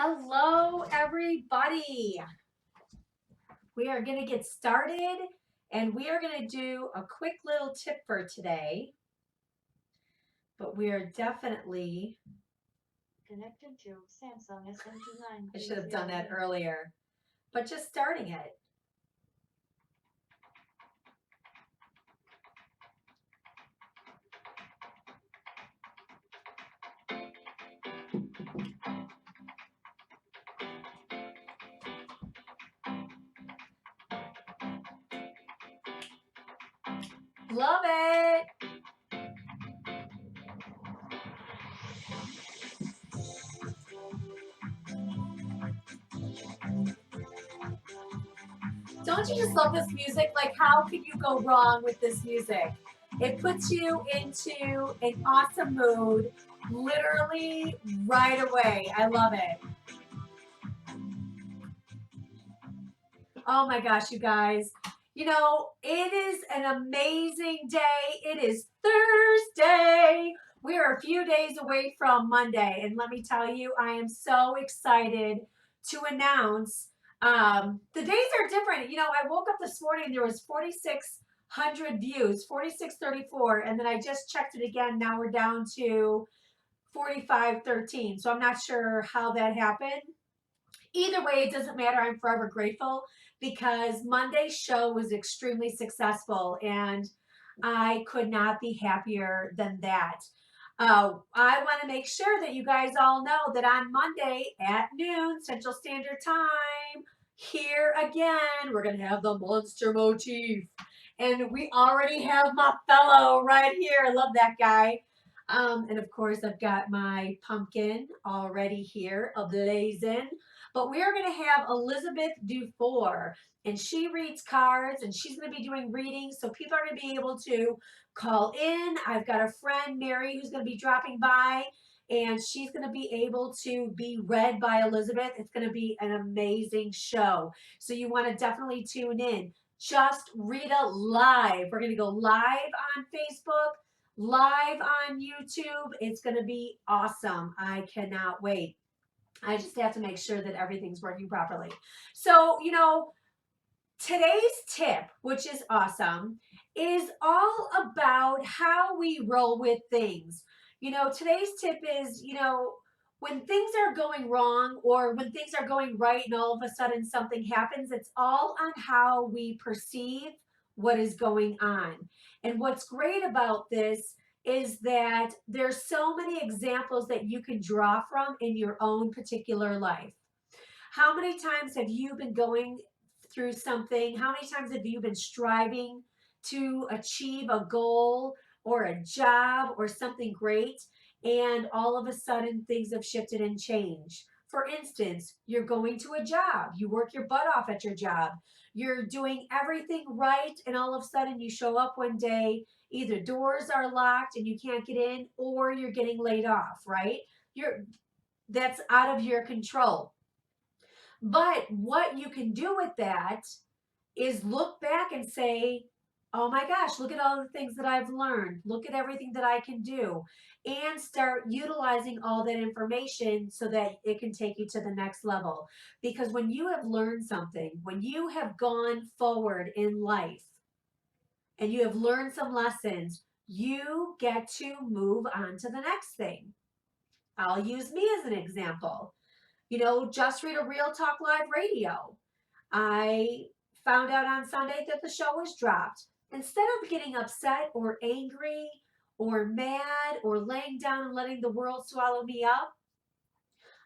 Hello, everybody. We are going to get started and we are going to do a quick little tip for today. But we are definitely Connected to Samsung S29. I should have done that earlier, but just starting it. Love it. Don't you just love this music? Like, how could you go wrong with this music? It puts you into an awesome mood literally right away. I love it. Oh my gosh, you guys. You know, it is an amazing day. It is Thursday. We are a few days away from Monday. And let me tell you, I am so excited to announce the days are different. You know, I woke up this morning, there was 4,600 views, 4,634. And then I just checked it again. Now we're down to 4,513. So I'm not sure how that happened. Either way, it doesn't matter. I'm forever grateful because Monday's show was extremely successful and I could not be happier than that. I want to make sure that you guys all know that on Monday at noon Central Standard Time, here again, we're going to have the monster motif. And we already have my fellow right here. I love that guy. And of course, I've got my pumpkin already here, ablazing. But we are going to have Elizabeth DuFore, and she reads cards, and she's going to be doing readings, so people are going to be able to call in. I've got a friend, Mary, who's going to be dropping by, and she's going to be able to be read by Elizabeth. It's going to be an amazing show, so you want to definitely tune in. Just Rita live. We're going to go live on Facebook, live on YouTube. It's going to be awesome. I cannot wait. I just have to make sure that everything's working properly. So, you know, today's tip, which is awesome, is all about how we roll with things. You know, today's tip is, you know, when things are going wrong or when things are going right and all of a sudden something happens, it's all on how we perceive what is going on. And what's great about this is that there's so many examples that you can draw from in your own particular life. How many times have you been going through something? How many times have you been striving to achieve a goal or a job or something great? And all of a sudden, things have shifted and changed. For instance, you're going to a job, you work your butt off at your job, you're doing everything right, and all of a sudden, you show up one day, either doors are locked and you can't get in, or you're getting laid off, right? You're That's out of your control. But what you can do with that is look back and say, oh my gosh, look at all the things that I've learned. Look at everything that I can do. And start utilizing all that information so that it can take you to the next level. Because when you have learned something, when you have gone forward in life and you have learned some lessons, you get to move on to the next thing. I'll use me as an example. You know, just read a Real Talk Live radio. I found out on Sunday that the show was dropped. Instead of getting upset or angry or mad or laying down and letting the world swallow me up,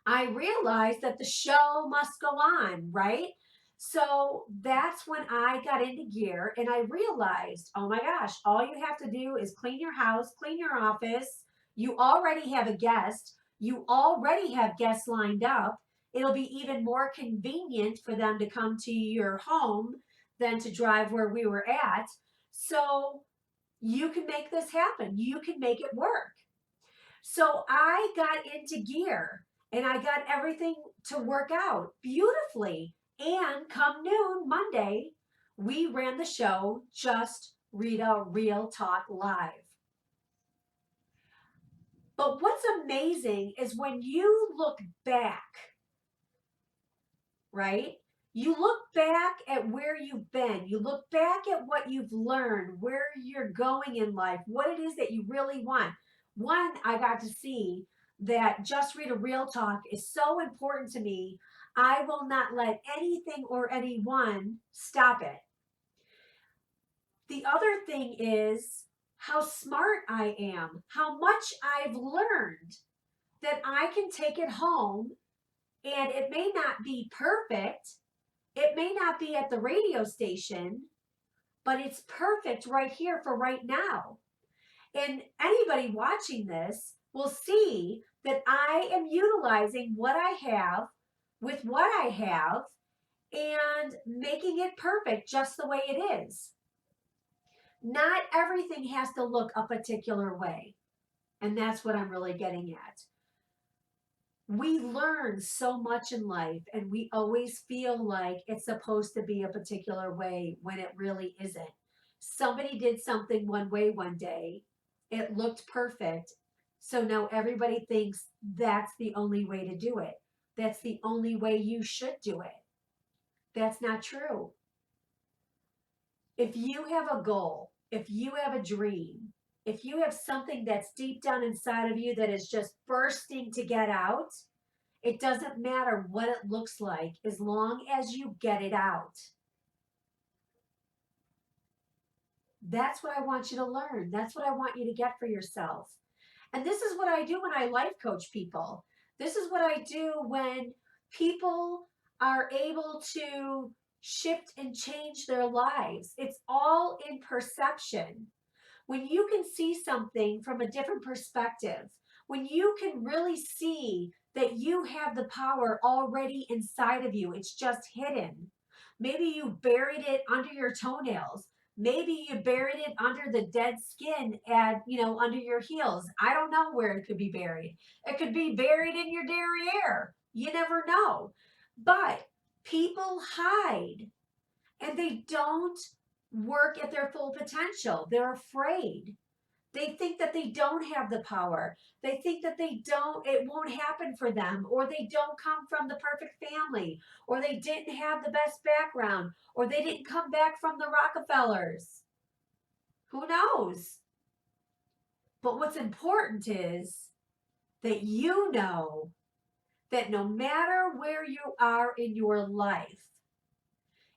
I realized that the show must go on, right? So that's when I got into gear and I realized, oh my gosh, all you have to do is clean your house, clean your office. You already have a guest. You already have guests lined up. It'll be even more convenient for them to come to your home than to drive where we were at. So you can make this happen. You can make it work. So I got into gear and I got everything to work out beautifully. And come noon Monday, we ran the show Just Rita Real Talk Live. But what's amazing is when you look back right? You look back at where you've been. You look back at what you've learned, where you're going in life, what it is that you really want. One, I got to see that Just Rita Real Talk is so important to me. I will not let anything or anyone stop it. The other thing is how smart I am, how much I've learned that I can take it home, and it may not be perfect. It may not be at the radio station, but it's perfect right here for right now. And anybody watching this will see that I am utilizing what I have with what I have and making it perfect just the way it is. Not everything has to look a particular way. And that's what I'm really getting at. We learn so much in life, and we always feel like it's supposed to be a particular way when it really isn't. Somebody did something one way one day, it looked perfect. So now everybody thinks that's the only way to do it. That's the only way you should do it. That's not true. If you have a goal, if you have a dream, if you have something that's deep down inside of you that is just bursting to get out, it doesn't matter what it looks like as long as you get it out. That's what I want you to learn. That's what I want you to get for yourself. And this is what I do when I life coach people. This is what I do when people are able to shift and change their lives. It's all in perception. When you can see something from a different perspective, when you can really see that you have the power already inside of you, it's just hidden. Maybe you buried it under your toenails. Maybe you buried it under the dead skin at, under your heels. I don't know where it could be buried. It could be buried in your derriere. You never know. But people hide and they don't work at their full potential. They're afraid. They think that they don't have the power. They think that it won't happen for them, or they don't come from the perfect family, or they didn't have the best background, or they didn't come back from the Rockefellers. Who knows? But what's important is that you know that no matter where you are in your life,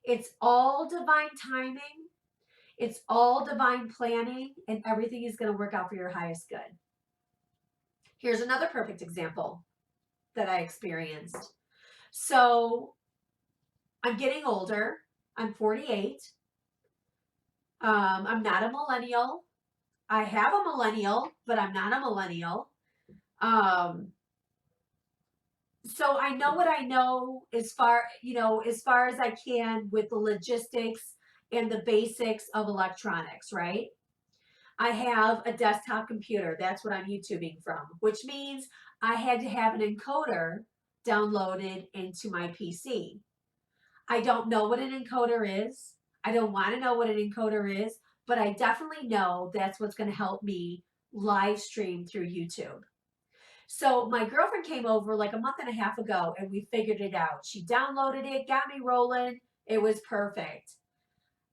it's all divine timing. It's all divine planning, and everything is going to work out for your highest good. Here's another perfect example that I experienced. So I'm getting older. I'm 48. I'm not a millennial. I have a millennial, but I'm not a millennial. So I know what I know as far as I can with the logistics and the basics of electronics, right? I have a desktop computer. That's what I'm YouTubing from, which means I had to have an encoder downloaded into my PC. I don't know what an encoder is. I don't want to know what an encoder is, but I definitely know that's what's going to help me live stream through YouTube. So my girlfriend came over like a month and a half ago and we figured it out. She downloaded it, got me rolling. It was perfect.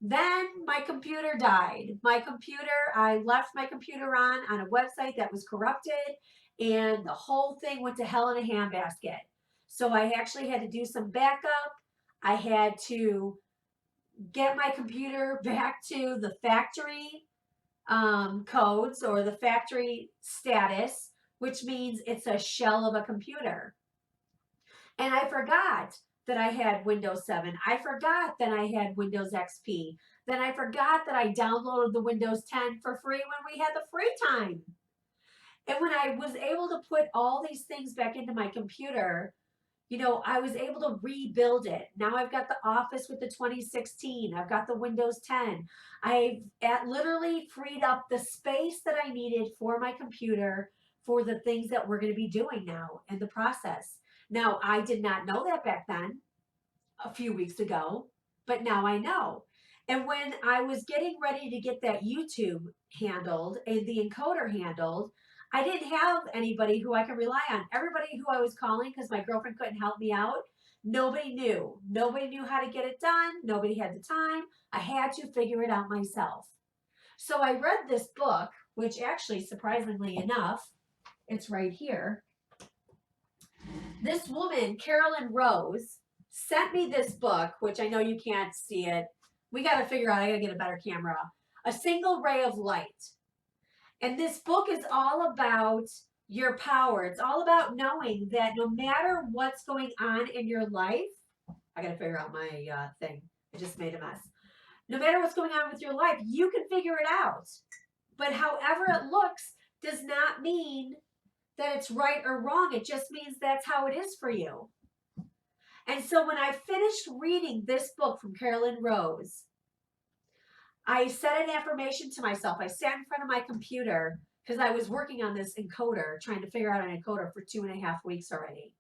Then my computer died. I left my computer on a website that was corrupted, and the whole thing went to hell in a handbasket. So I actually had to do some backup. I had to get my computer back to the factory codes or the factory status, which means it's a shell of a computer. And I forgot that I had Windows 7. I forgot that I had Windows XP. Then I forgot that I downloaded the Windows 10 for free when we had the free time. And when I was able to put all these things back into my computer, I was able to rebuild it. Now I've got the Office with the 2016. I've got the Windows 10. I've literally freed up the space that I needed for my computer for the things that we're going to be doing now in the process. Now, I did not know that back then a few weeks ago, but now I know. And when I was getting ready to get that YouTube handled and the encoder handled, I didn't have anybody who I could rely on. Everybody who I was calling because my girlfriend couldn't help me out, Nobody knew. Nobody knew how to get it done. Nobody had the time. I had to figure it out myself. So I read this book, which actually, surprisingly enough, it's right here. This woman, Carolyn Rose, sent me this book, which I know you can't see it. We got to figure out, I got to get a better camera. A Single Ray of Light. And this book is all about your power. It's all about knowing that no matter what's going on in your life, I got to figure out my thing. I just made a mess. No matter what's going on with your life, you can figure it out. But however it looks does not mean that it's right or wrong. It just means that's how it is for you. And so when I finished reading this book from Carolyn Rose, I said an affirmation to myself. I sat in front of my computer because I was working on this encoder, trying to figure out an encoder for 2.5 weeks already.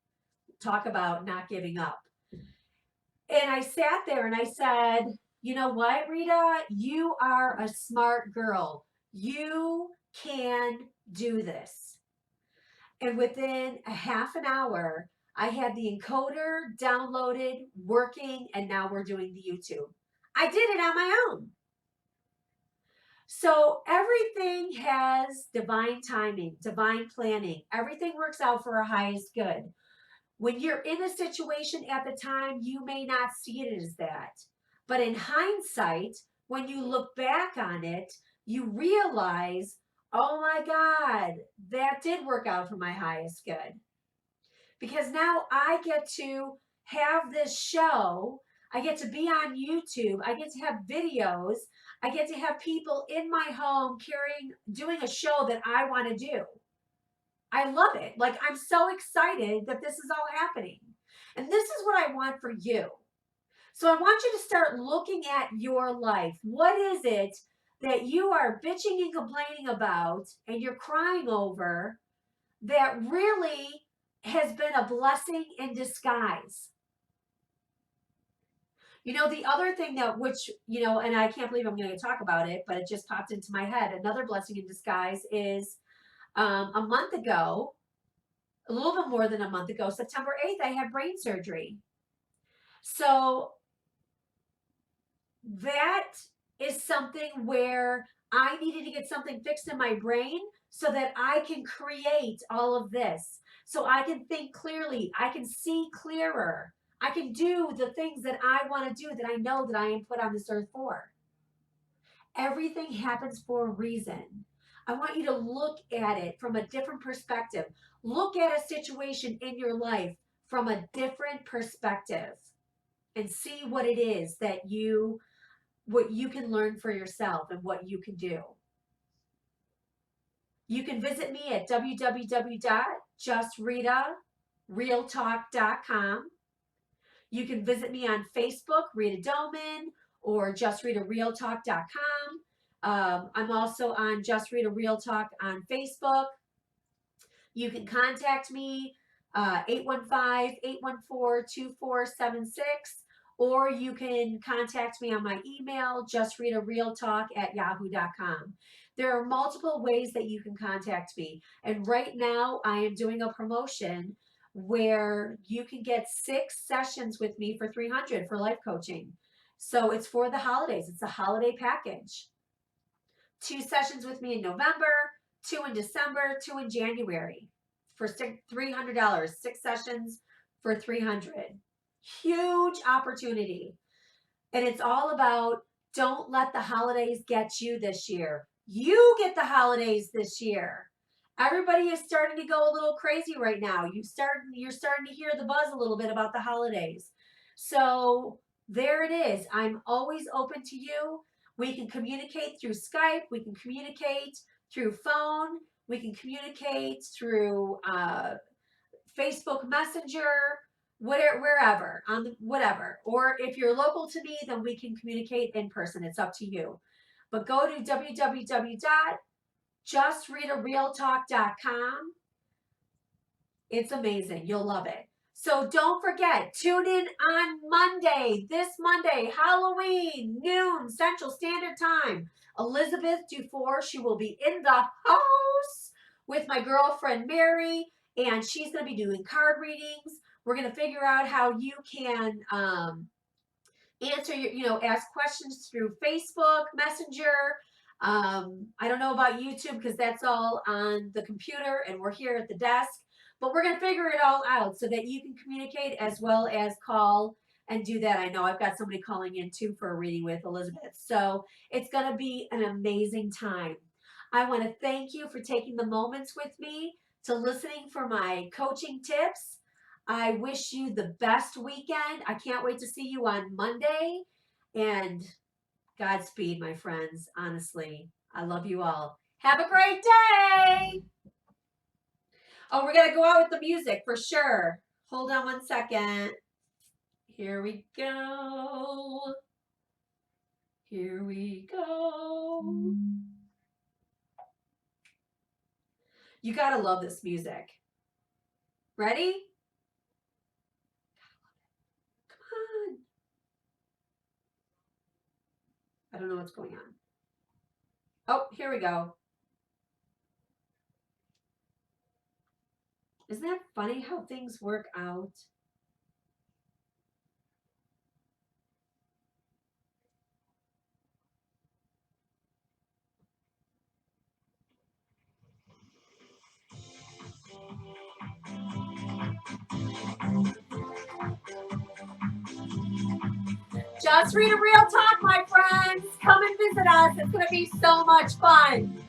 Talk about not giving up. And I sat there and I said, you know what, Rita? You are a smart girl. You can do this. And within a half an hour, I had the encoder downloaded, working, and now we're doing the YouTube. I did it on my own. So everything has divine timing, divine planning. Everything works out for our highest good. When you're in a situation at the time, you may not see it as that. But in hindsight, when you look back on it, you realize, oh my God, that did work out for my highest good. Because now I get to have this show. I get to be on YouTube. I get to have videos. I get to have people in my home doing a show that I want to do. I love it. Like, I'm so excited that this is all happening. And this is what I want for you. So I want you to start looking at your life. What is it that you are bitching and complaining about and you're crying over that really has been a blessing in disguise? You know, the other thing that, which, you know, and I can't believe I'm going to talk about it, but it just popped into my head. Another blessing in disguise is a month ago, a little bit more than a month ago, September 8th, I had brain surgery. So that is something where I needed to get something fixed in my brain so that I can create all of this. So I can think clearly. I can see clearer. I can do the things that I want to do that I know that I am put on this earth for. Everything happens for a reason. I want you to look at it from a different perspective. Look at a situation in your life from a different perspective and see what it is that what you can learn for yourself and what you can do. You can visit me at www.justritarealtalk.com. You can visit me on Facebook, Rita Doman, or justritarealtalk.com. I'm also on Just Rita Real Talk on Facebook. You can contact me 815-814-2476, or you can contact me on my email, justritarealtalk@yahoo.com. There are multiple ways that you can contact me. And right now I am doing a promotion where you can get 6 sessions with me for $300 for life coaching. So it's for the holidays. It's a holiday package. 2 sessions with me in November, 2 in December, 2 in January for $300. 6 sessions for $300. Huge opportunity. And it's all about, don't let the holidays get you this year. You get the holidays this year. Everybody is starting to go a little crazy right now. You're starting to hear the buzz a little bit about the holidays. So there it is. I'm always open to you. We can communicate through Skype. We can communicate through phone. We can communicate through Facebook Messenger, wherever, whatever. Or if you're local to me, then we can communicate in person. It's up to you. But go to www.justritarealtalk.com. It's amazing. You'll love it. So don't forget, tune in on Monday, this Monday, Halloween, noon, Central Standard Time. Elizabeth DuFore, she will be in the house with my girlfriend Mary, and she's going to be doing card readings. We're going to figure out how you can answer your, ask questions through Facebook Messenger. I don't know about YouTube because that's all on the computer and we're here at the desk, but we're going to figure it all out so that you can communicate as well as call and do that. I know I've got somebody calling in too for a reading with Elizabeth. So it's going to be an amazing time. I want to thank you for taking the moments with me to listening for my coaching tips. I wish you the best weekend. I can't wait to see you on Monday. And Godspeed, my friends. Honestly, I love you all. Have a great day. Oh, we're going to go out with the music for sure. Hold on one second. Here we go. Here we go. You got to love this music. Ready? Come on. I don't know what's going on. Oh, here we go. Isn't that funny how things work out? Just Rita Real Talk, my friends. Come and visit us. It's going to be so much fun.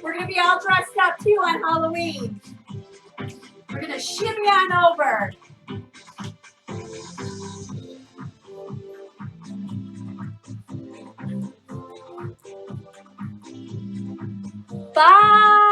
We're going to be all dressed up too on Halloween. We're going to shimmy on over. Bye.